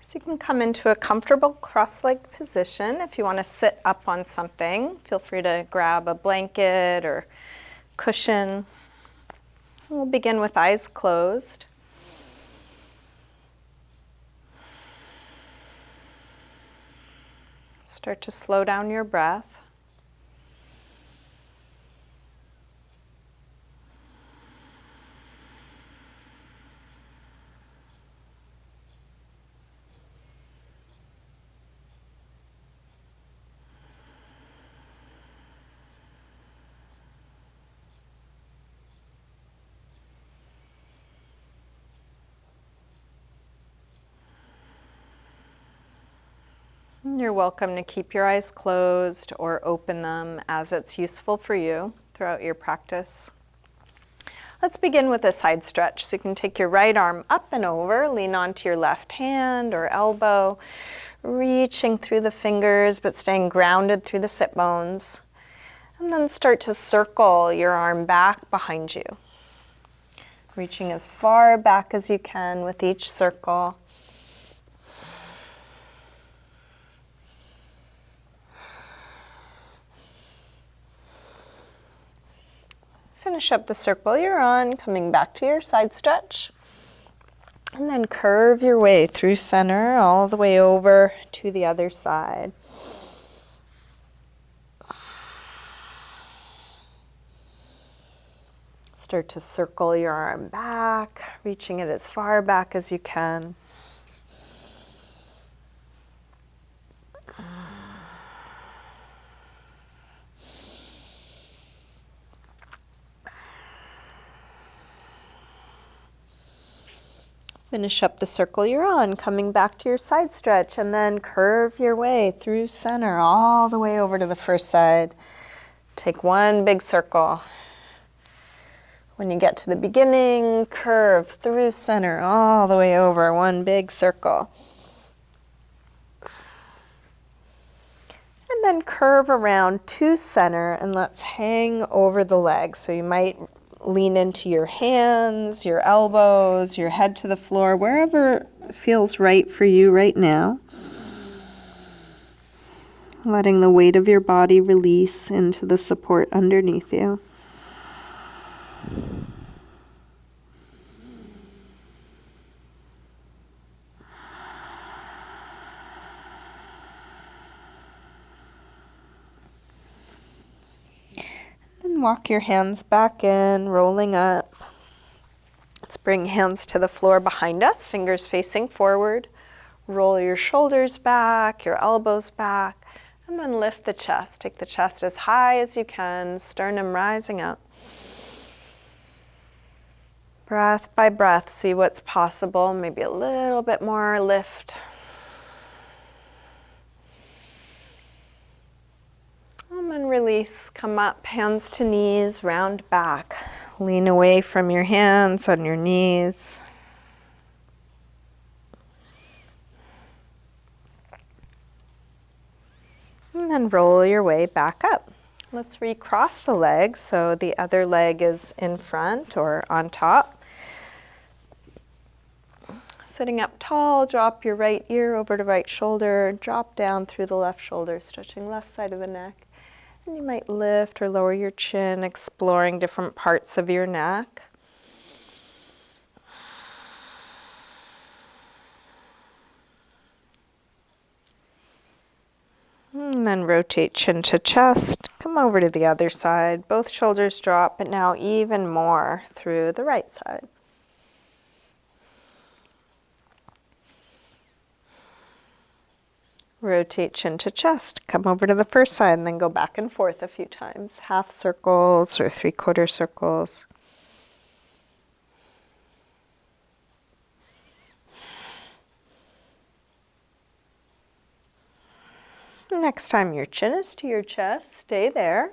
So you can come into a comfortable cross-legged position. If you want to sit up on something, feel free to grab a blanket or cushion. We'll begin with eyes closed. Start to slow down your breath. You're welcome to keep your eyes closed or open them as it's useful for you throughout your practice. Let's begin with a side stretch. So you can take your right arm up and over, lean onto your left hand or elbow, reaching through the fingers but staying grounded through the sit bones. And then start to circle your arm back behind you, reaching as far back as you can with each circle. Finish up the circle you're on, coming back to your side stretch. And then curve your way through center all the way over to the other side. Start to circle your arm back, reaching it as far back as you can. Finish up the circle you're on, coming back to your side stretch, and then curve your way through center all the way over to the first side. Take one big circle. When you get to the beginning, curve through center all the way over, one big circle. And then curve around to center and let's hang over the legs. So you might lean into your hands, your elbows, your head to the floor, wherever feels right for you right now. Letting the weight of your body release into the support underneath you. Walk your hands back in, rolling up. Let's bring hands to the floor behind us, fingers facing forward. Roll your shoulders back, your elbows back, and then lift the chest. Take the chest as high as you can, sternum rising up. Breath by breath, see what's possible. Maybe a little bit more lift. And then release, come up, hands to knees, round back. Lean away from your hands on your knees. And then roll your way back up. Let's recross the legs so the other leg is in front or on top. Sitting up tall, drop your right ear over the right shoulder, drop down through the left shoulder, stretching left side of the neck. And you might lift or lower your chin, exploring different parts of your neck. And then rotate chin to chest. Come over to the other side. Both shoulders drop, but now even more through the right side. Rotate chin to chest, come over to the first side and then go back and forth a few times. Half circles or 3/4 circles. Next time your chin is to your chest, stay there.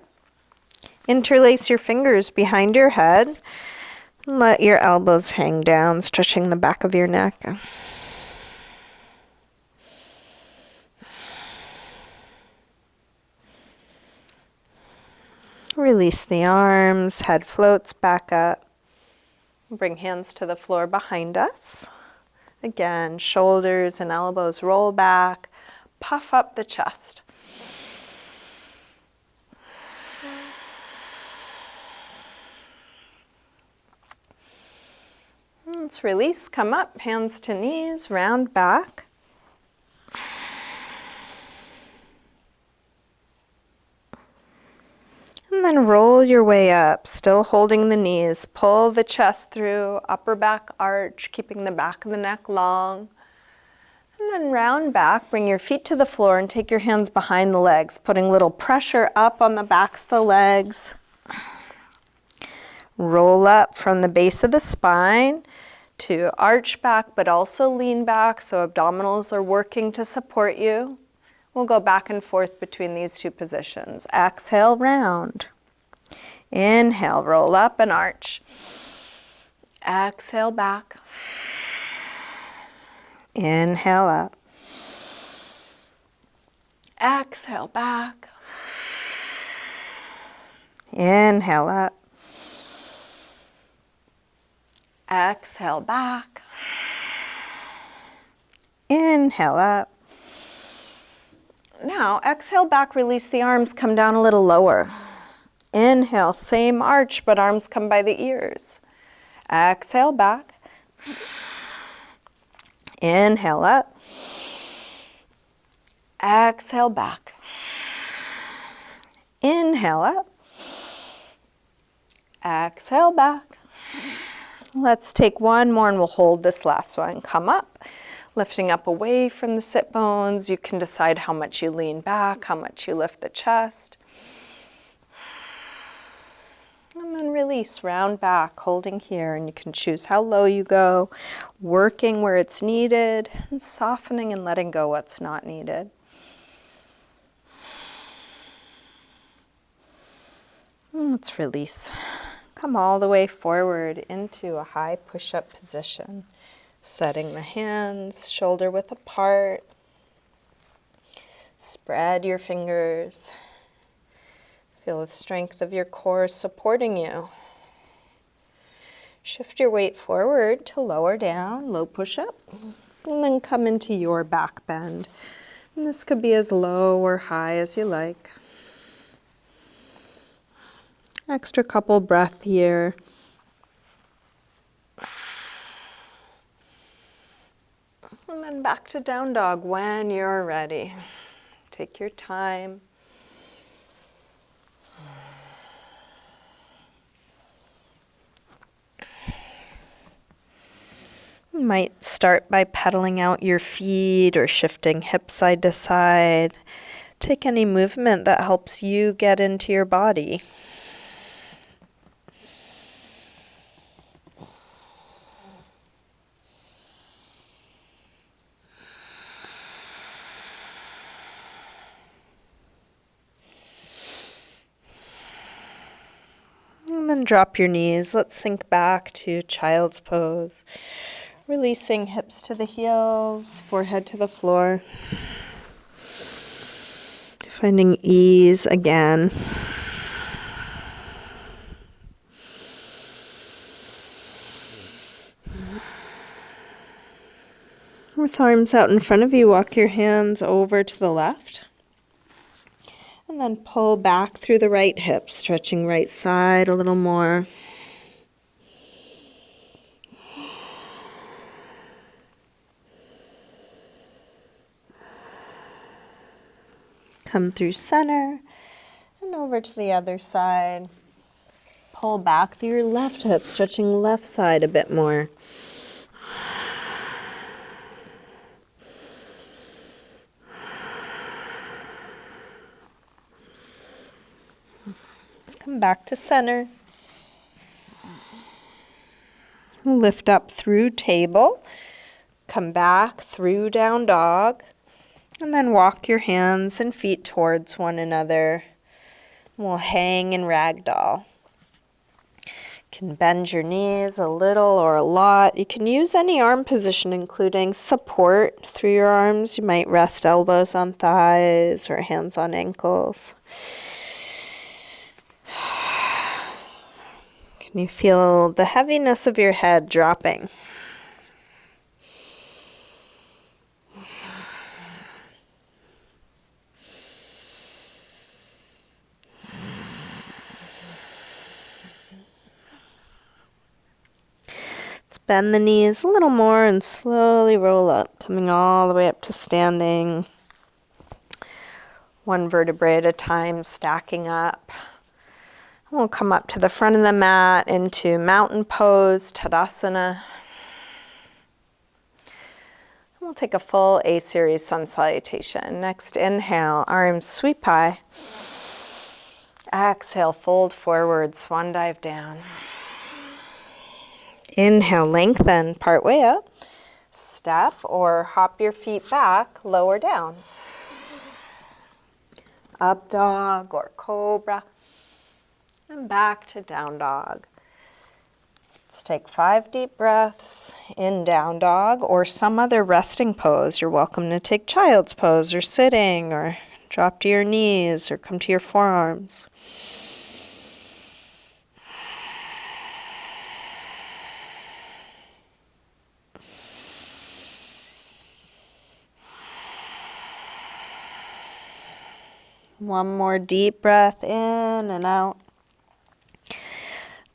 Interlace your fingers behind your head. Let your elbows hang down, stretching the back of your neck. Release the arms, head floats back up. Bring hands to the floor behind us. Again, shoulders and elbows roll back, puff up the chest. Let's release, come up, hands to knees, round back. And then roll your way up, still holding the knees. Pull the chest through, upper back arch, keeping the back of the neck long. And then round back, bring your feet to the floor and take your hands behind the legs, putting a little pressure up on the backs of the legs. Roll up from the base of the spine to arch back, but also lean back, so abdominals are working to support you. We'll go back and forth between these two positions. Exhale, round. Inhale, roll up and arch. Exhale, back. Inhale, up. Exhale, back. Inhale, up. Exhale, back. Inhale, up. Now, exhale back, release the arms, come down a little lower. Inhale, same arch, but arms come by the ears. Exhale back. Inhale up. Exhale back. Inhale up. Exhale back. Let's take one more and we'll hold this last one. Come up, lifting up away from the sit bones. You can decide how much you lean back, how much you lift the chest. And then release, round back, holding here. And you can choose how low you go, working where it's needed, and softening and letting go what's not needed. And let's release. Come all the way forward into a high push-up position. Setting the hands shoulder width apart. Spread your fingers. Feel the strength of your core supporting you. Shift your weight forward to lower down, low push-up, and then come into your back bend. And this could be as low or high as you like. Extra couple breath here. And then back to down dog when you're ready. Take your time. You might start by pedaling out your feet or shifting hips side to side. Take any movement that helps you get into your body. And then drop your knees. Let's sink back to child's pose. Releasing hips to the heels, forehead to the floor. Finding ease again. With arms out in front of you, walk your hands over to the left. And then pull back through the right hip, stretching right side a little more. Come through center and over to the other side. Pull back through your left hip, stretching left side a bit more. Let's come back to center. Lift up through table. Come back through down dog. And then walk your hands and feet towards one another. We'll hang in ragdoll. You can bend your knees a little or a lot. You can use any arm position, including support through your arms. You might rest elbows on thighs or hands on ankles. Can you feel the heaviness of your head dropping? Bend the knees a little more and slowly roll up, coming all the way up to standing. One vertebrae at a time, stacking up. We'll come up to the front of the mat into mountain pose, Tadasana. We'll take a full A-series sun salutation. Next, inhale, arms sweep high. Exhale, fold forward, swan dive down. Inhale, lengthen, part way up. Step or hop your feet back, lower down. Up dog or cobra. And back to down dog. Let's take 5 deep breaths in down dog or some other resting pose. You're welcome to take child's pose or sitting or drop to your knees or come to your forearms. One more deep breath in and out.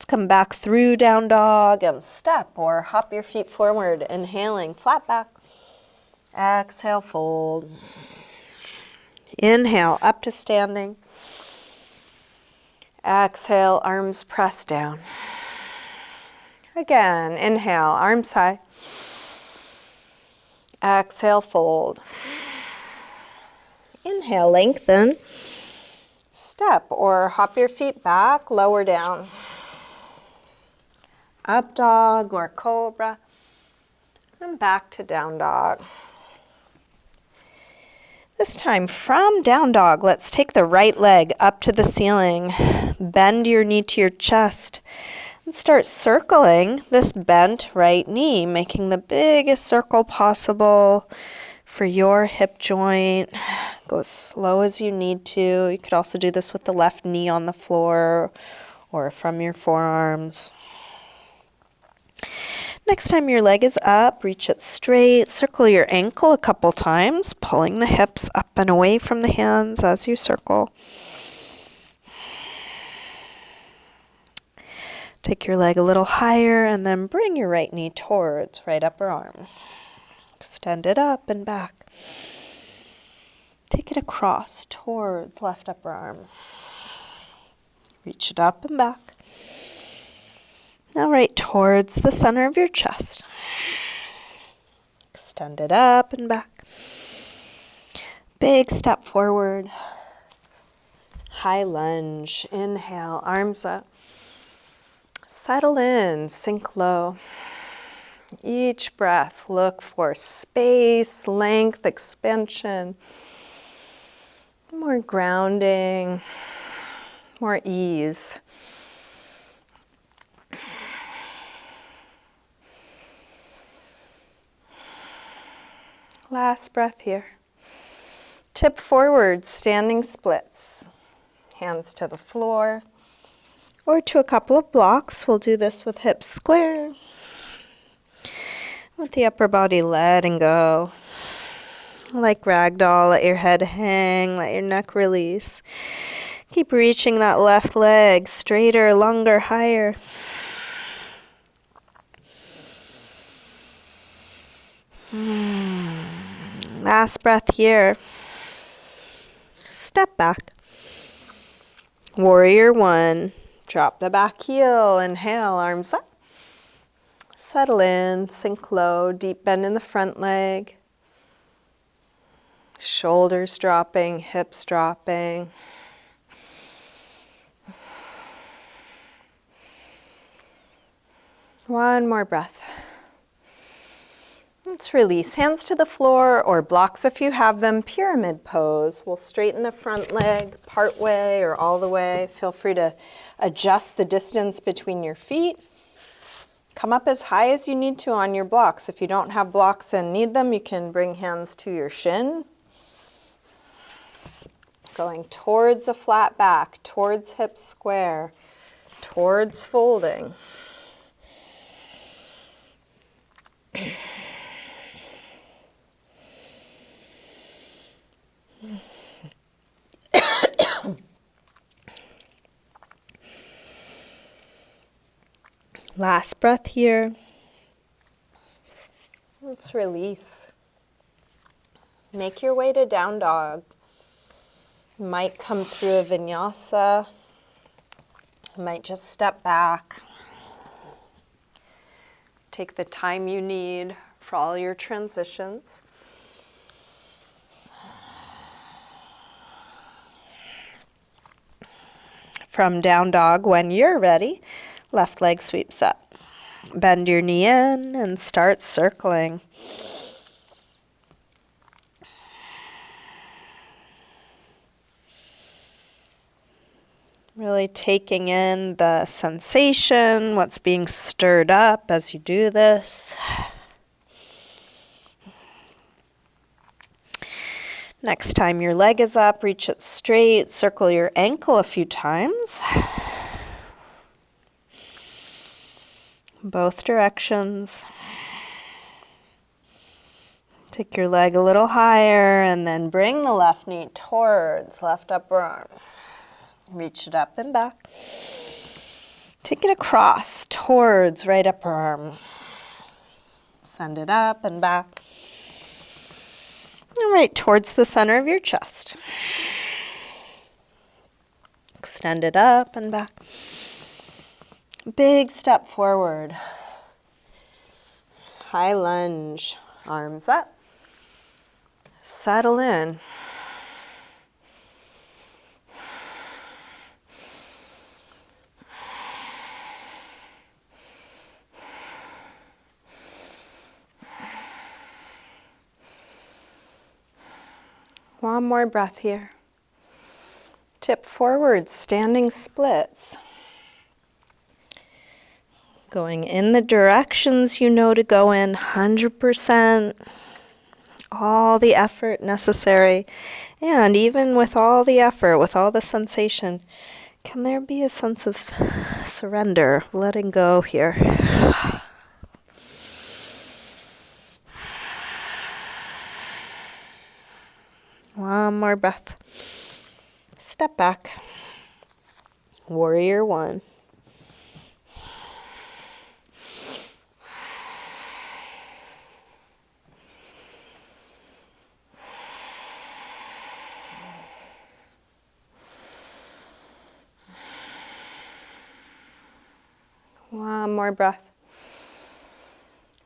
Come back through down dog and step or hop your feet forward. Inhaling, flat back. Exhale, fold. Inhale, up to standing. Exhale, arms press down. Again, inhale, arms high. Exhale, fold. Inhale, lengthen. Step or hop your feet back, lower down. Up dog or cobra, and back to down dog. This time from down dog, let's take the right leg up to the ceiling. Bend your knee to your chest and start circling this bent right knee, making the biggest circle possible for your hip joint. Go as slow as you need to. You could also do this with the left knee on the floor or from your forearms. Next time your leg is up, reach it straight. Circle your ankle a couple times, pulling the hips up and away from the hands as you circle. Take your leg a little higher and then bring your right knee towards right upper arm. Extend it up and back. Take it across towards left upper arm. Reach it up and back. Now right towards the center of your chest. Extend it up and back. Big step forward. High lunge. Inhale, arms up. Settle in, sink low. Each breath, look for space, length, expansion. More grounding, more ease. Last breath here. Tip forward, standing splits. Hands to the floor or to a couple of blocks. We'll do this with hips square. With the upper body letting go. Like ragdoll, let your head hang, let your neck release. Keep reaching that left leg straighter, longer, higher. Last breath here. Step back. Warrior one. Drop the back heel. Inhale, arms up. Settle in, sink low, deep bend in the front leg. Shoulders dropping, hips dropping. One more breath. Let's release. Hands to the floor or blocks if you have them. Pyramid pose. We'll straighten the front leg part way or all the way. Feel free to adjust the distance between your feet. Come up as high as you need to on your blocks. If you don't have blocks and need them, you can bring hands to your shin. Going towards a flat back, towards hips square, towards folding. Last breath here. Let's release. Make your way to down dog. You might come through a vinyasa. You might just step back. Take the time you need for all your transitions. From down dog, when you're ready, left leg sweeps up. Bend your knee in and start circling. Really taking in the sensation, what's being stirred up as you do this. Next time your leg is up, reach it straight, circle your ankle a few times. Both directions. Take your leg a little higher and then bring the left knee towards left upper arm. Reach it up and back. Take it across towards right upper arm. Send it up and back. And right towards the center of your chest. Extend it up and back. Big step forward. High lunge. Arms up. Settle in. One more breath here. Tip forward, standing splits. Going in the directions you know to go in, 100%. All the effort necessary. And even with all the effort, with all the sensation, can there be a sense of surrender, letting go here? One more breath. Step back. Warrior one. One more breath.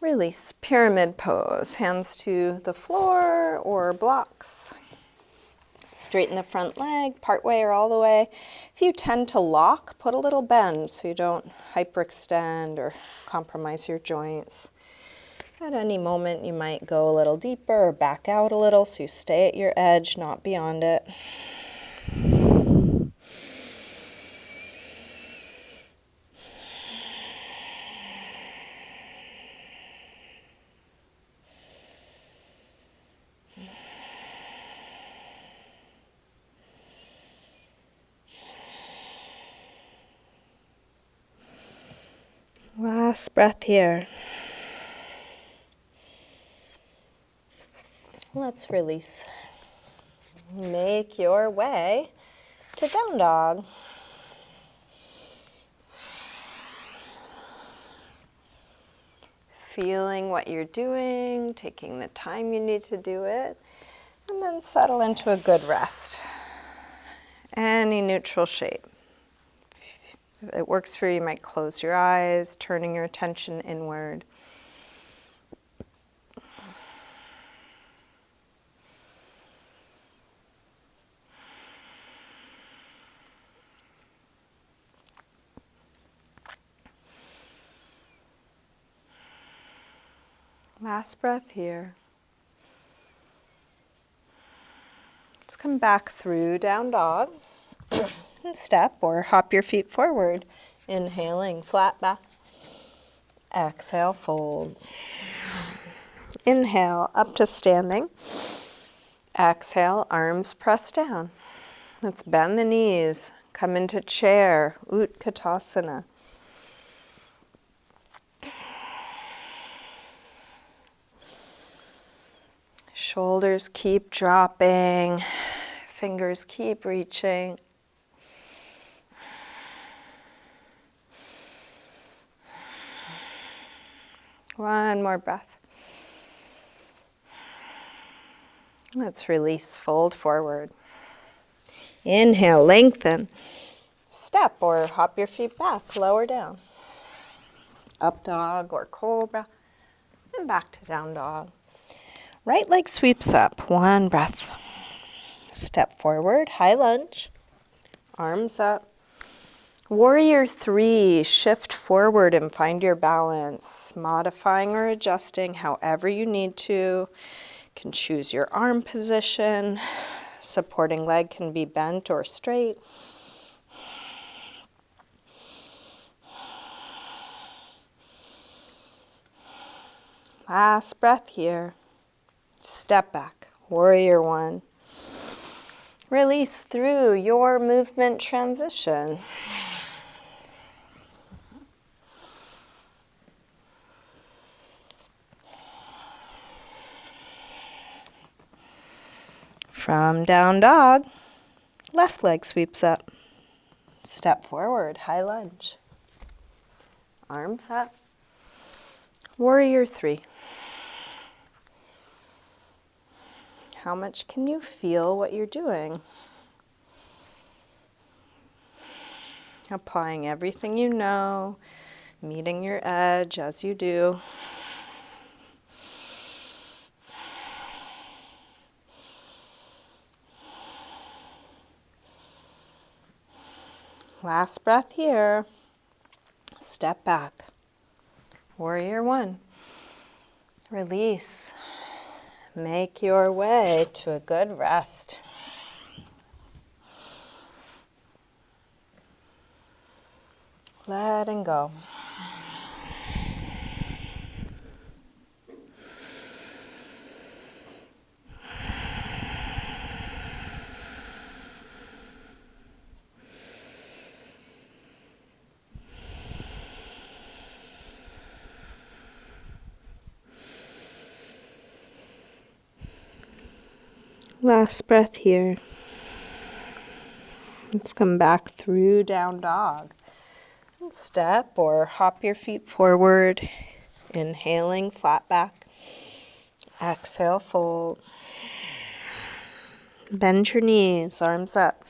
Release. Pyramid pose. Hands to the floor or blocks. Straighten the front leg, part way or all the way. If you tend to lock, put a little bend so you don't hyperextend or compromise your joints. At any moment, you might go a little deeper or back out a little so you stay at your edge, not beyond it. Last breath here. Let's release. Make your way to down dog. Feeling what you're doing, taking the time you need to do it, and then settle into a good rest. Any neutral shape. If it works for you, you might close your eyes, turning your attention inward. Last breath here. Let's come back through down dog. And step or hop your feet forward. Inhaling, flat back. Exhale, fold. Inhale, up to standing. Exhale, arms press down. Let's bend the knees. Come into chair, Utkatasana. Shoulders keep dropping. Fingers keep reaching. One more breath. Let's release, fold forward. Inhale, lengthen. Step or hop your feet back, lower down. Up dog or cobra, and back to down dog. Right leg sweeps up, one breath. Step forward, high lunge, arms up. Warrior 3, shift forward and find your balance, modifying or adjusting however you need to. You can choose your arm position. Supporting leg can be bent or straight. Last breath here. Step back, warrior 1. Release through your movement transition. From down dog, left leg sweeps up. Step forward, high lunge. Arms up. Warrior 3. How much can you feel what you're doing? Applying everything you know, meeting your edge as you do. Last breath here. Step back. Warrior 1. Release. Make your way to a good rest. Letting go. Last breath here. Let's come back through down dog. And step or hop your feet forward. Inhaling, flat back. Exhale, fold. Bend your knees, arms up.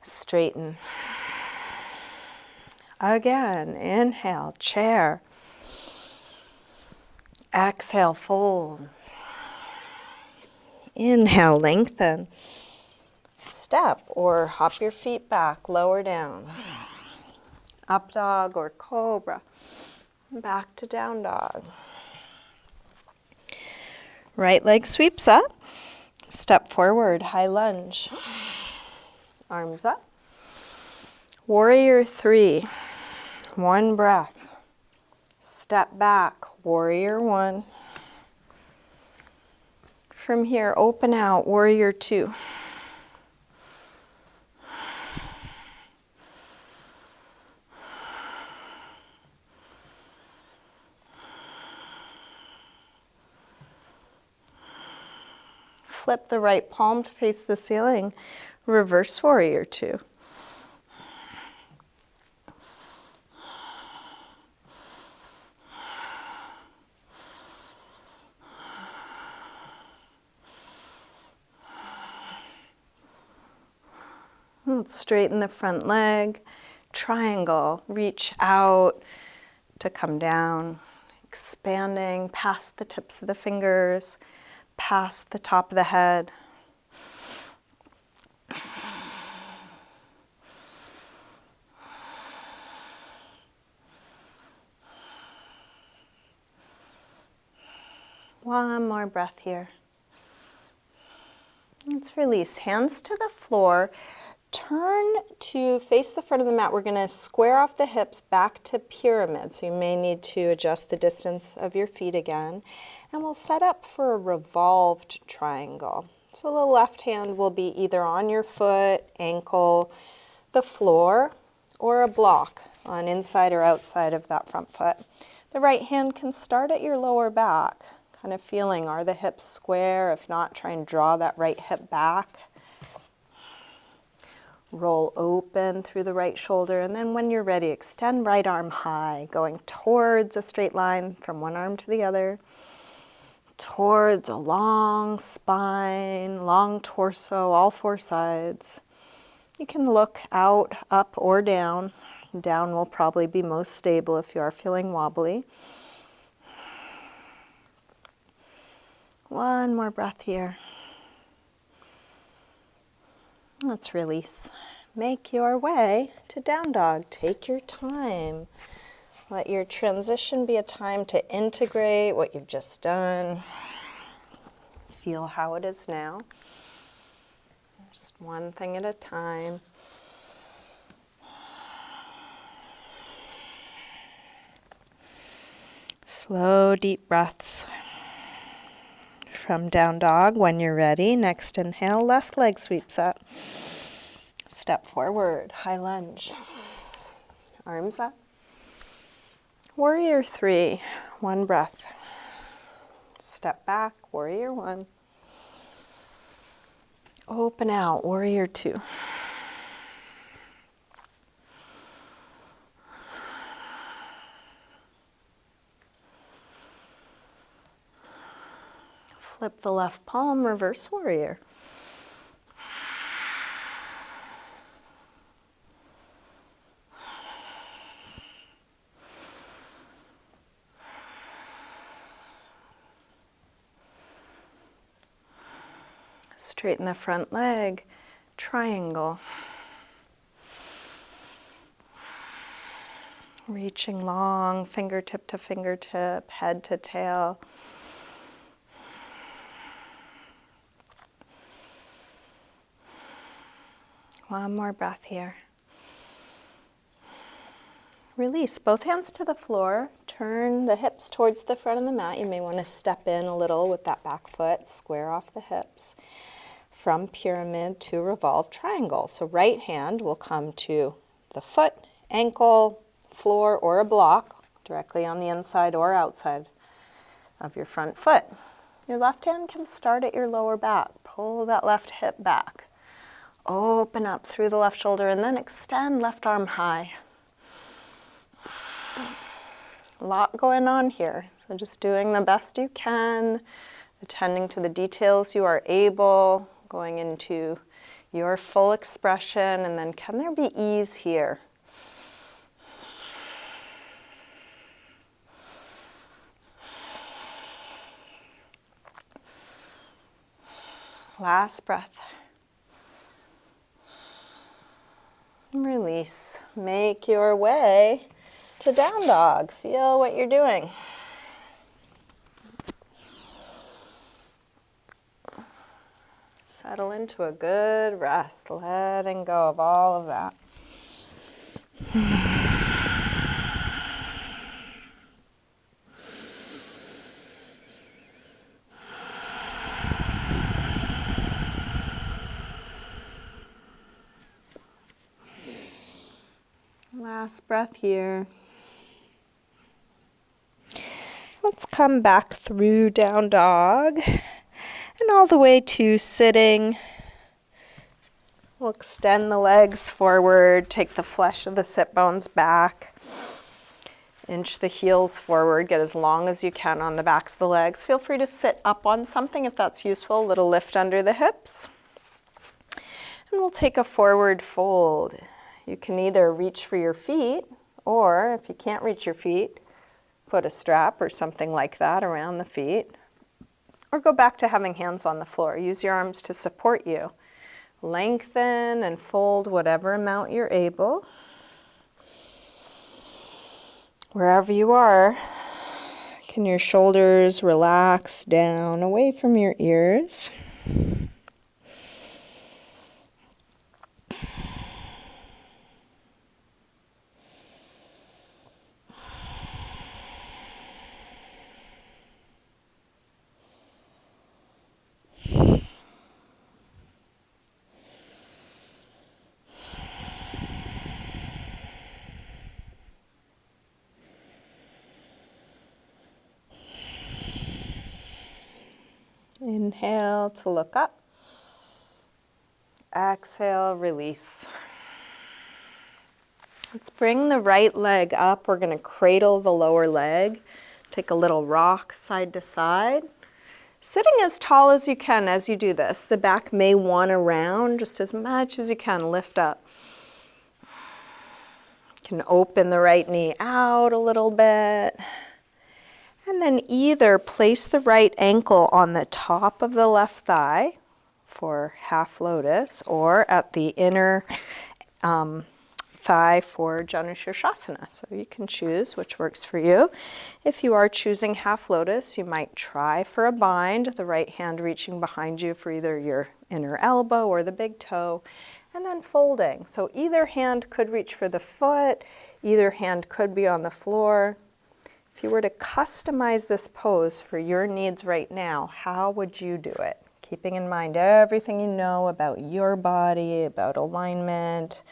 Straighten. Again, inhale, chair. Exhale, fold. Inhale, lengthen. Step or hop your feet back, lower down. Up dog or cobra. Back to down dog. Right leg sweeps up. Step forward, high lunge. Arms up. Warrior 3. One breath. Step back, warrior 1. From here, open out, warrior 2. Flip the right palm to face the ceiling. Reverse warrior 2. Let's straighten the front leg. Triangle, reach out to come down. Expanding past the tips of the fingers, past the top of the head. One more breath here. Let's release. Hands to the floor. Turn to face the front of the mat. We're going to square off the hips back to pyramid. So you may need to adjust the distance of your feet again. And we'll set up for a revolved triangle. So the left hand will be either on your foot, ankle, the floor, or a block on inside or outside of that front foot. The right hand can start at your lower back, kind of feeling, are the hips square? If not, try and draw that right hip back. Roll open through the right shoulder, and then when you're ready, extend right arm high, going towards a straight line from one arm to the other. towards a long spine, long torso, all four sides. You can look out, up, or down. Down will probably be most stable if you are feeling wobbly. One more breath here. Let's release. Make your way to down dog. Take your time. Let your transition be a time to integrate what you've just done. Feel how it is now. Just one thing at a time. Slow, deep breaths. From down dog, when you're ready, next inhale, left leg sweeps up. Step forward, high lunge. Arms up. Warrior 3, one breath. Step back, warrior 1. Open out, warrior 2. Flip the left palm, reverse warrior. Straighten the front leg, triangle. Reaching long, fingertip to fingertip, head to tail. One more breath here. Release both hands to the floor. Turn the hips towards the front of the mat. You may want to step in a little with that back foot. Square off the hips. From pyramid to revolved triangle. So right hand will come to the foot, ankle, floor, or a block directly on the inside or outside of your front foot. Your left hand can start at your lower back. Pull that left hip back. Open up through the left shoulder and then extend left arm high. A lot going on here. So just doing the best you can, attending to the details you are able, going into your full expression, and then can there be ease here? Last breath. Release. Make your way to down dog. Feel what you're doing. Settle into a good rest, letting go of all of that. Last breath here. Let's come back through down dog and all the way to sitting. We'll extend the legs forward, take the flesh of the sit bones back, inch the heels forward, get as long as you can on the backs of the legs. Feel free to sit up on something if that's useful, a little lift under the hips. And we'll take a forward fold. You can either reach for your feet, or if you can't reach your feet, put a strap or something like that around the feet. Or go back to having hands on the floor. Use your arms to support you. Lengthen and fold whatever amount you're able. Wherever you are, can your shoulders relax down away from your ears? Inhale to look up. Exhale, release. Let's bring the right leg up. We're going to cradle the lower leg. Take a little rock side to side. Sitting as tall as you can as you do this. The back may want to round just as much as you can. Lift up. You can open the right knee out a little bit. And then either place the right ankle on the top of the left thigh for half lotus, or at the inner thigh for Janushirshasana. So you can choose which works for you. If you are choosing half lotus, you might try for a bind, the right hand reaching behind you for either your inner elbow or the big toe, and then folding. So either hand could reach for the foot, either hand could be on the floor. If you were to customize this pose for your needs right now, how would you do it? Keeping in mind everything you know about your body, about alignment.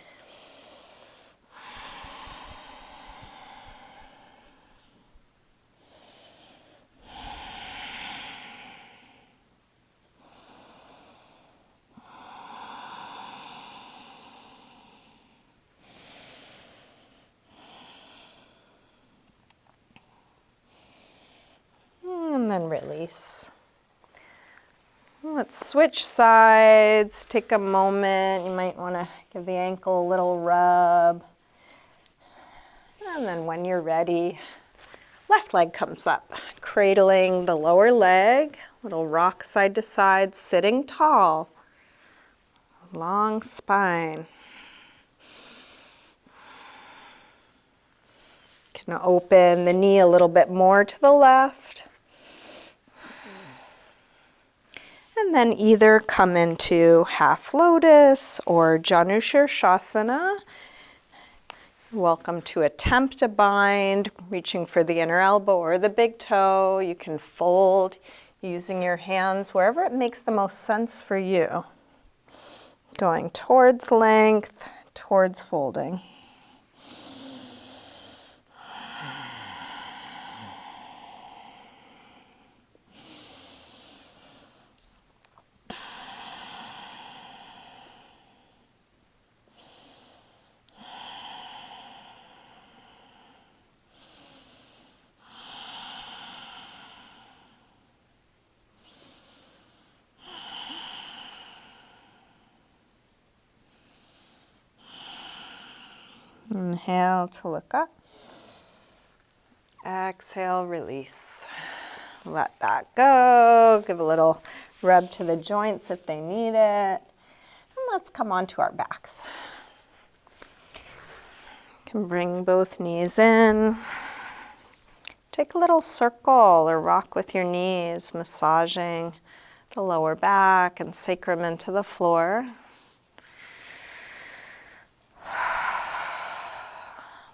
And then release. Let's switch sides, take a moment. You might want to give the ankle a little rub. And then when you're ready, left leg comes up, cradling the lower leg, little rock side to side, sitting tall, long spine. You can open the knee a little bit more to the left. And then either come into half lotus or Janushirshasana. You're welcome to attempt a bind, reaching for the inner elbow or the big toe. You can fold using your hands wherever it makes the most sense for you. Going towards length, towards folding. Inhale to look up. Exhale, release. Let that go. Give a little rub to the joints if they need it. And let's come onto our backs. You can bring both knees in. Take a little circle or rock with your knees, massaging the lower back and sacrum into the floor.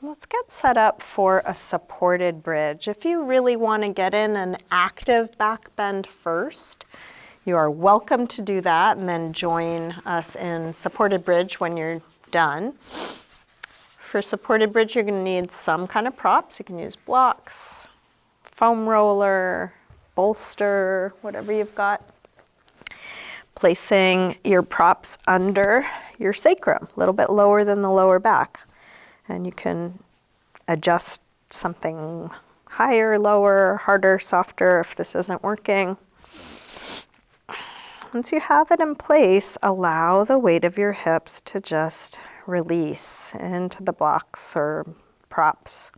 Let's get set up for a supported bridge. If you really want to get in an active back bend first, you are welcome to do that and then join us in supported bridge when you're done. For supported bridge, you're going to need some kind of props. You can use blocks, foam roller, bolster, whatever you've got. Placing your props under your sacrum, a little bit lower than the lower back. And you can adjust something higher, lower, harder, softer if this isn't working. Once you have it in place, allow the weight of your hips to just release into the blocks or props.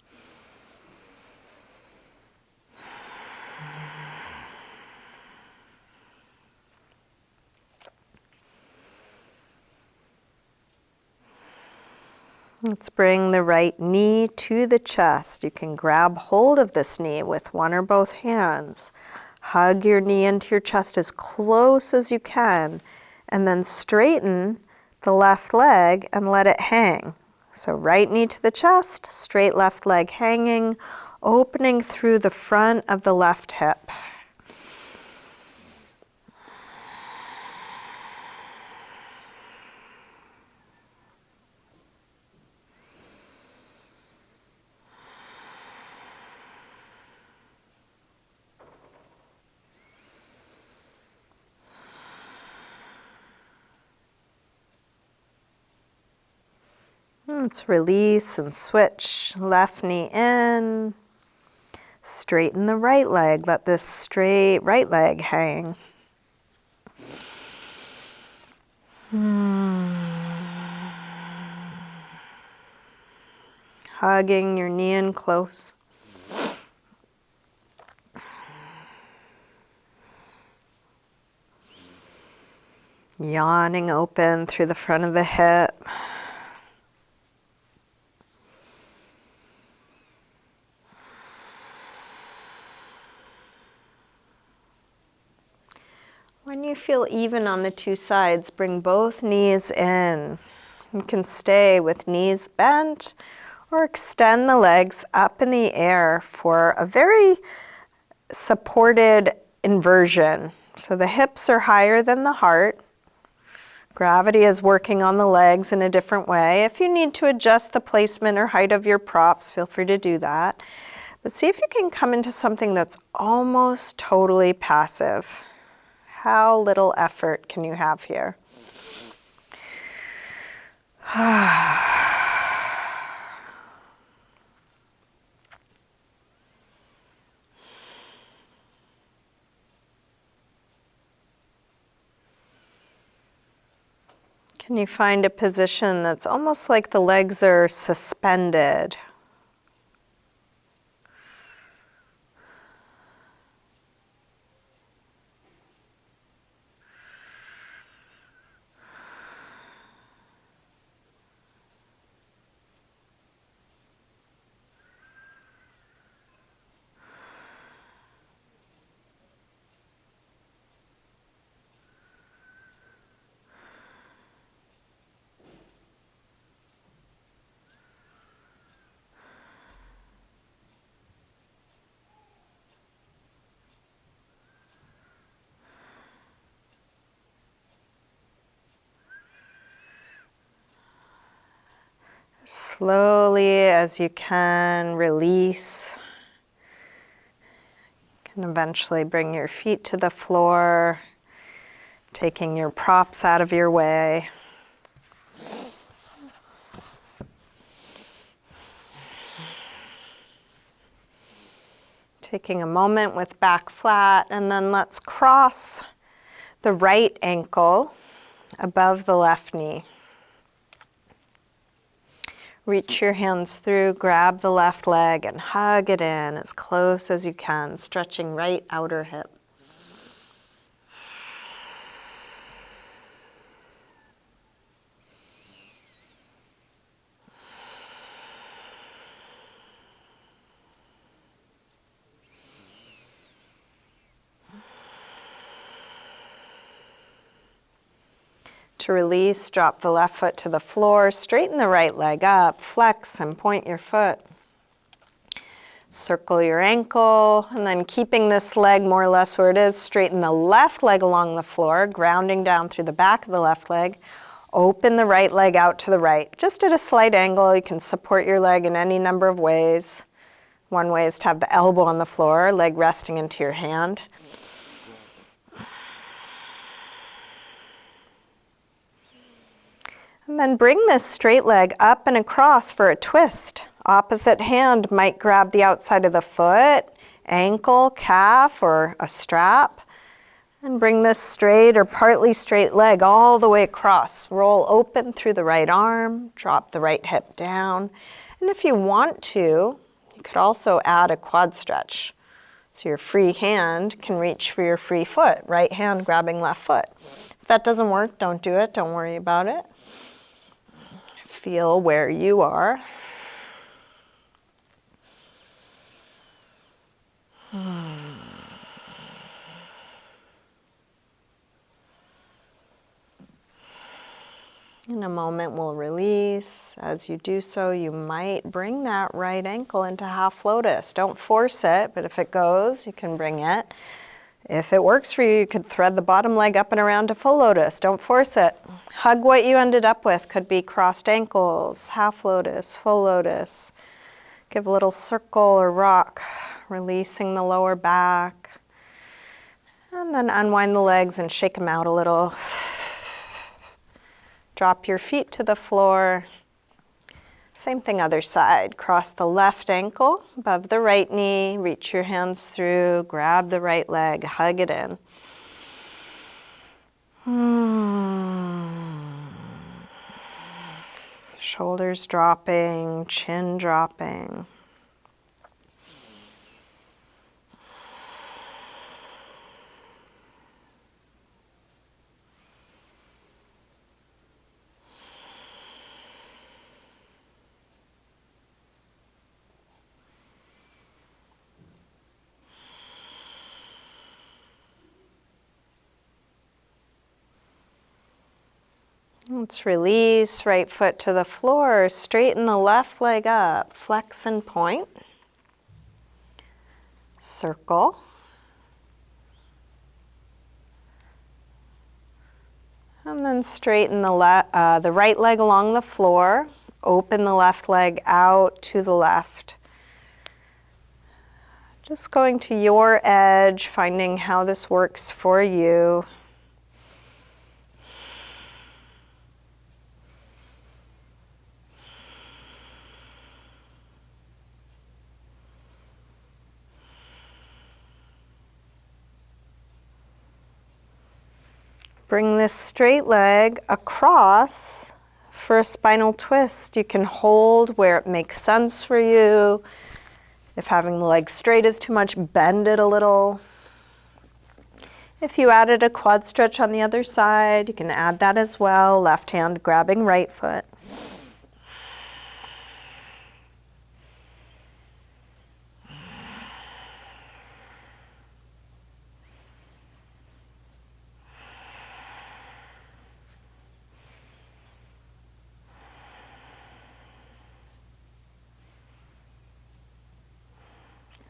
Let's bring the right knee to the chest. You can grab hold of this knee with one or both hands. Hug your knee into your chest as close as you can, and then straighten the left leg and let it hang. So right knee to the chest, straight left leg hanging, opening through the front of the left hip. Let's release and switch. Left knee in, Straighten the right leg. Let this straight right leg hang. Hugging your knee in close. Yawning open through the front of the hip. When you feel even on the two sides, bring both knees in. You can stay with knees bent or extend the legs up in the air for a very supported inversion. So the hips are higher than the heart. Gravity is working on the legs in a different way. If you need to adjust the placement or height of your props, feel free to do that. But see if you can come into something that's almost totally passive. How little effort can you have here? Can you find a position that's almost like the legs are suspended? Slowly as you can, release. You can eventually bring your feet to the floor, taking your props out of your way. Taking a moment with back flat, and then let's cross the right ankle above the left knee. Reach your hands through, grab the left leg and hug it in as close as you can, stretching right outer hip. To release, drop the left foot to the floor, straighten the right leg up, flex and point your foot. Circle your ankle, and then keeping this leg more or less where it is, straighten the left leg along the floor, grounding down through the back of the left leg. Open the right leg out to the right, just at a slight angle. You can support your leg in any number of ways. One way is to have the elbow on the floor, leg resting into your hand. And then bring this straight leg up and across for a twist. Opposite hand might grab the outside of the foot, ankle, calf, or a strap. And bring this straight or partly straight leg all the way across. Roll open through the right arm, drop the right hip down. And if you want to, you could also add a quad stretch. So your free hand can reach for your free foot, right hand grabbing left foot. If that doesn't work, don't do it, don't worry about it. Feel where you are. In a moment, we'll release. As you do so, you might bring that right ankle into half lotus. Don't force it, but if it goes, you can bring it. If it works for you, you could thread the bottom leg up and around to full lotus. Don't force it. Hug what you ended up with. Could be crossed ankles, half lotus, full lotus. Give a little circle or rock, releasing the lower back. And then unwind the legs and shake them out a little. Drop your feet to the floor. Same thing, other side. Cross the left ankle above the right knee, reach your hands through, grab the right leg, hug it in. Shoulders dropping, chin dropping. Let's release, right foot to the floor, straighten the left leg up, flex and point, circle. And then straighten the right leg along the floor, open the left leg out to the left. Just going to your edge, finding how this works for you. Bring this straight leg across for a spinal twist. You can hold where it makes sense for you. If having the leg straight is too much, bend it a little. If you added a quad stretch on the other side, you can add that as well. Left hand grabbing right foot.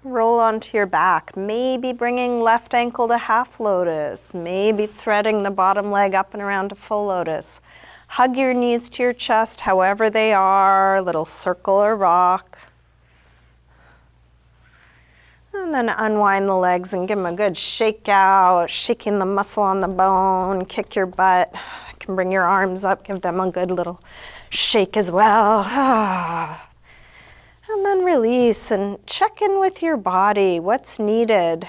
Roll onto your back, maybe bringing left ankle to half lotus, maybe threading the bottom leg up and around to full lotus. Hug your knees to your chest, however they are, little circle or rock. And then unwind the legs and give them a good shake out, shaking the muscle on the bone, kick your butt. You can bring your arms up, give them a good little shake as well. And then release and check in with your body. What's needed?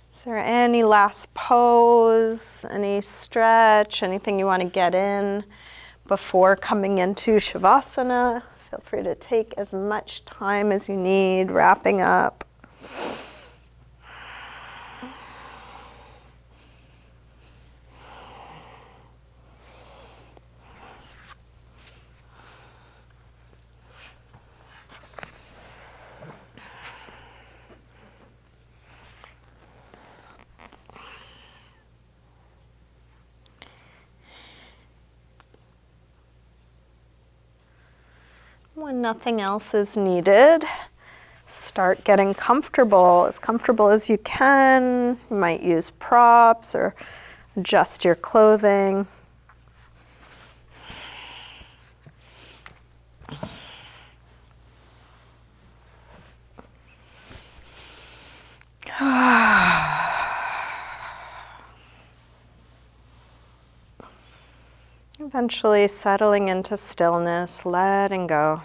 Is there any last pose, any stretch, anything you want to get in before coming into Shavasana? Feel free to take as much time as you need, wrapping up. When nothing else is needed, start getting comfortable as you can. You might use props or adjust your clothing. Eventually settling into stillness, letting go.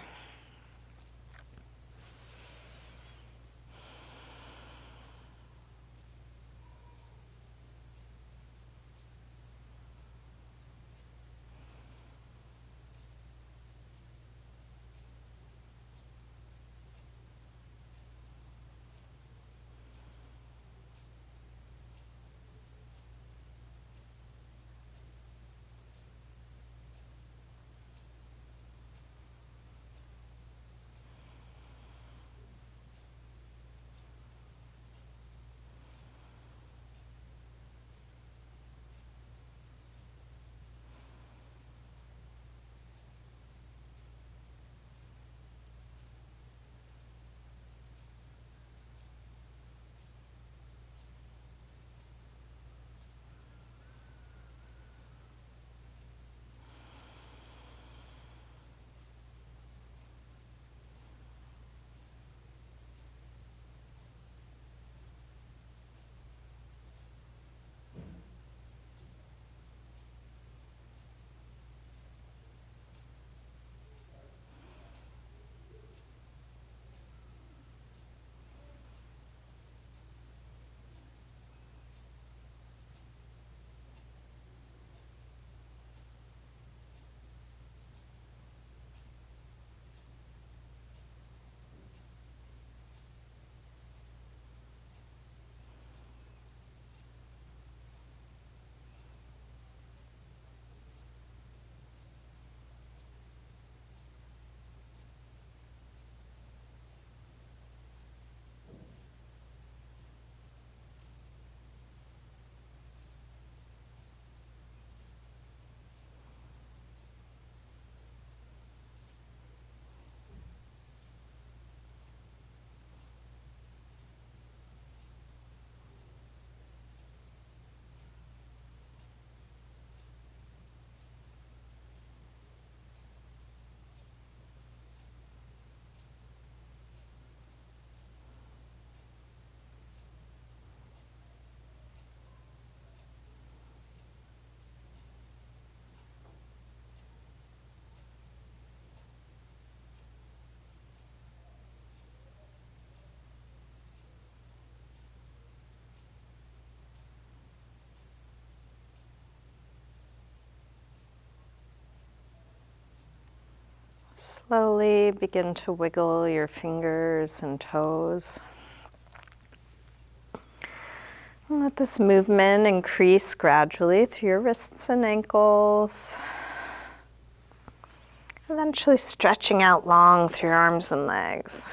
Slowly begin to wiggle your fingers and toes. And let this movement increase gradually through your wrists and ankles. Eventually stretching out long through your arms and legs.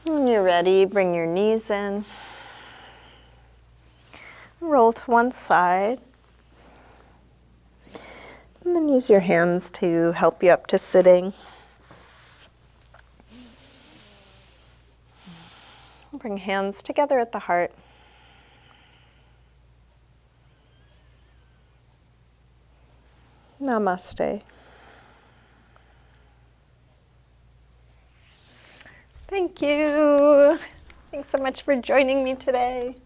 When you're ready, bring your knees in. Roll to one side. And then use your hands to help you up to sitting. Bring hands together at the heart. Namaste. Thank you. Thanks so much for joining me today.